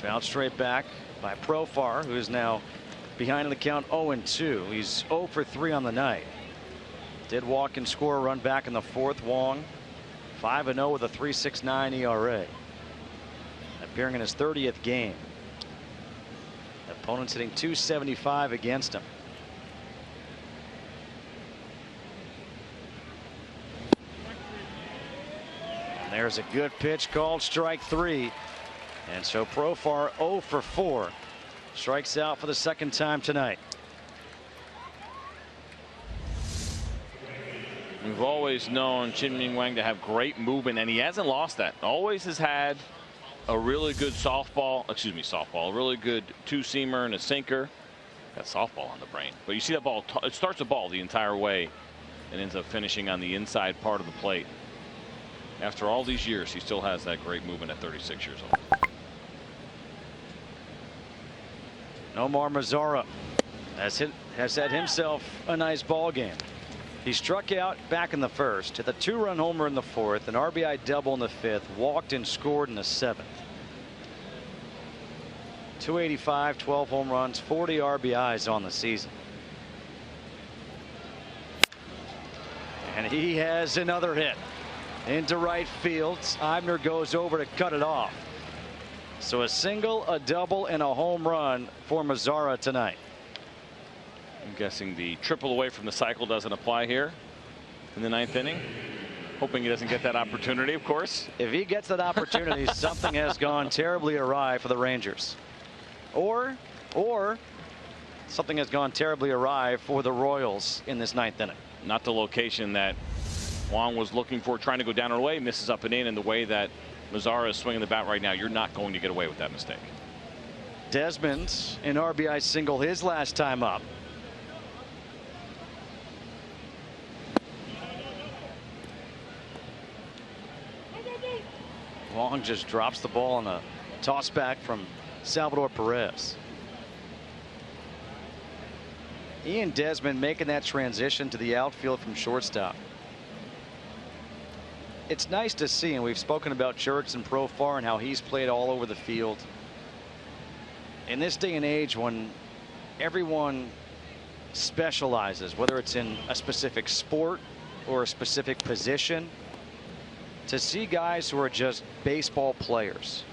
Fouled straight back by Profar, who is now behind in the count 0-2. He's 0 for 3 on the night. Did walk and score a run back in the fourth. Wong 5-0 with a 3.69 ERA. Appearing in his 30th game. Opponents hitting .275 against him. And there's a good pitch called strike 3. And so Profar 0 for 4. Strikes out for the second time tonight. We've always known Chien-Ming to have great movement, and he hasn't lost that. Always has had a really good a really good two-seamer and a sinker. Got softball on the brain. But you see that ball, it starts a ball the entire way and ends up finishing on the inside part of the plate. After all these years, he still has that great movement at 36 years old. Nomar Mazara has had himself a nice ball game. He struck out back in the first, hit the 2-run homer in the fourth, an RBI double in the fifth, walked and scored in the seventh. 285, 12 home runs, 40 RBIs on the season. And he has another hit into right field. Eibner goes over to cut it off. So a single, a double, and a home run for Mazara tonight. I'm guessing the triple away from the cycle doesn't apply here in the ninth inning. Hoping he doesn't get that opportunity, of course. If he gets that opportunity, something has gone terribly awry for the Rangers. Or something has gone terribly awry for the Royals in this ninth inning. Not the location that Wong was looking for, trying to go down and away, misses up and in, and the way that Mazara is swinging the bat right now, you're not going to get away with that mistake. Desmond, an RBI single his last time up. Wong just drops the ball on a toss back from Salvador Perez. Ian Desmond making that transition to the outfield from shortstop. It's nice to see, and we've spoken about Jurickson Profar and how he's played all over the field. In this day and age when everyone specializes, whether it's in a specific sport or a specific position, to see guys who are just baseball players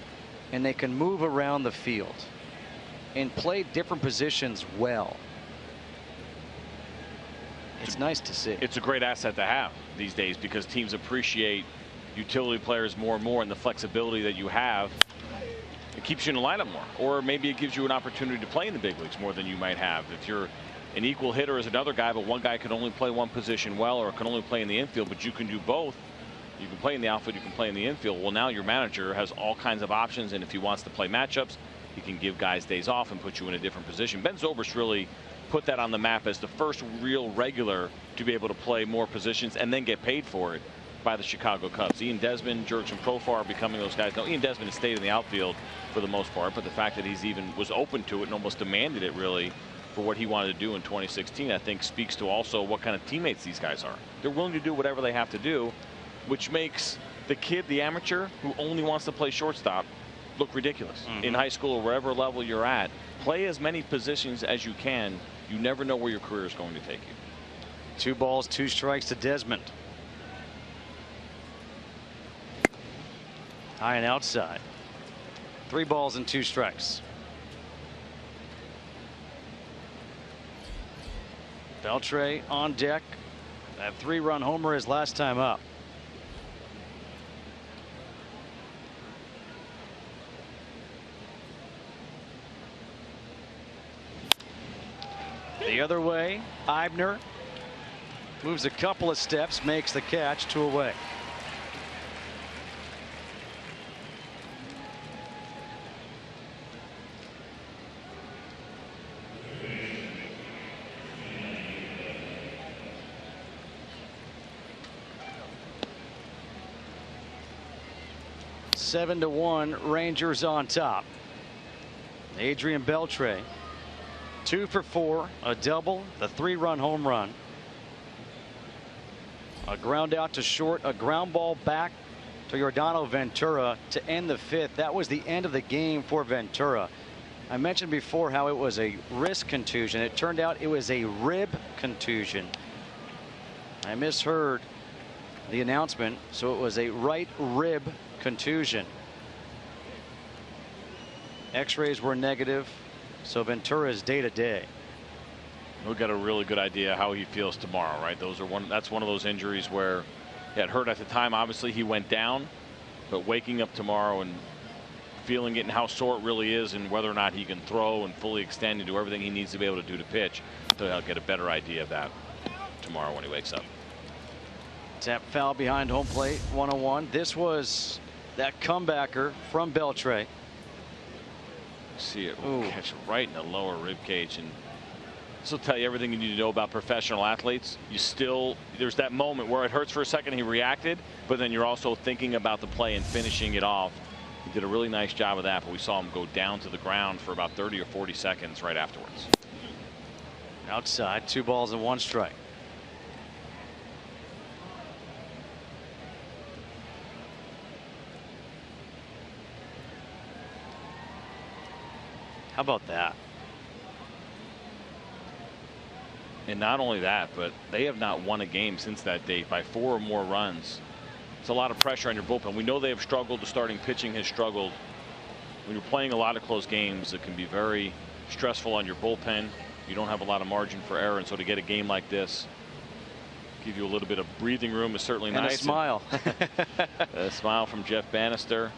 and they can move around the field and play different positions well, it's nice to see. It's a great asset to have these days because teams appreciate utility players more and more, and the flexibility that you have, it keeps you in the lineup more, or maybe it gives you an opportunity to play in the big leagues more than you might have if you're an equal hitter as another guy, but one guy can only play one position well or can only play in the infield, but you can do both. You can play in the outfield, you can play in the infield. Well, now your manager has all kinds of options, and if he wants to play matchups, he can give guys days off and put you in a different position. Ben Zobrist really put that on the map as the first real regular to be able to play more positions and then get paid for it by the Chicago Cubs. Ian Desmond, Jurickson Profar are becoming those guys. Now, Ian Desmond has stayed in the outfield for the most part, but the fact that he's even was open to it and almost demanded it really for what he wanted to do in 2016, I think speaks to also what kind of teammates these guys are. They're willing to do whatever they have to do, which makes the kid, the amateur, who only wants to play shortstop, look ridiculous. In high school or wherever level you're at, play as many positions as you can. You never know where your career is going to take you. 2 balls, 2 strikes to Desmond. High and outside. 3 balls and 2 strikes. Beltre on deck. That 3-run homer his last time up. The other way, Eibner moves a couple of steps, makes the catch, 2 away. Seven to 1, Rangers on top. Adrian Beltre, 2 for 4, a double, the 3-run home run, a ground out to short, a ground ball back to Yordano Ventura to end the 5th. That was the end of the game for Ventura. I mentioned before how it was a wrist contusion. It turned out it was a rib contusion. I misheard the announcement, so it was a right rib contusion. X-rays were negative, so Ventura is day to day. We'll get a really good idea how he feels tomorrow, right? That's one of those injuries where it hurt at the time. Obviously, he went down, but waking up tomorrow and feeling it and how sore it really is, and whether or not he can throw and fully extend and do everything he needs to be able to do to pitch, so he'll get a better idea of that tomorrow when he wakes up. Tap foul behind home plate, 1-1. This was that comebacker from Beltre. See it catch right in the lower rib cage, and this will tell you everything you need to know about professional athletes. There's that moment where it hurts for a second. He reacted, but then you're also thinking about the play and finishing it off. He did a really nice job of that, but we saw him go down to the ground for about 30 or 40 seconds right afterwards. Outside, 2 balls and 1 strike. How about that? And not only that, but they have not won a game since that date by 4 or more runs. It's a lot of pressure on your bullpen. We know they have struggled. The starting pitching has struggled. When you're playing a lot of close games, it can be very stressful on your bullpen. You don't have a lot of margin for error, and so to get a game like this, give you a little bit of breathing room is certainly nice. And a smile. A smile from Jeff Bannister.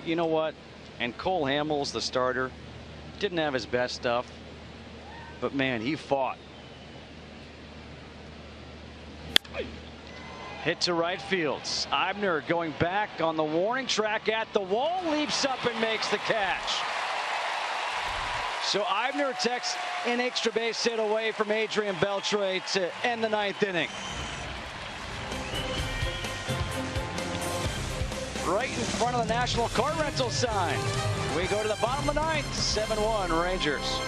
You know what? And Cole Hamels, the starter, didn't have his best stuff, but man, he fought. Hit to right field. Eibner going back on the warning track at the wall, leaps up and makes the catch. So Eibner takes an extra base hit away from Adrian Beltre to end the 9th inning. Right in front of the National Car Rental sign. We go to the bottom of the 9th, 7-1 Rangers.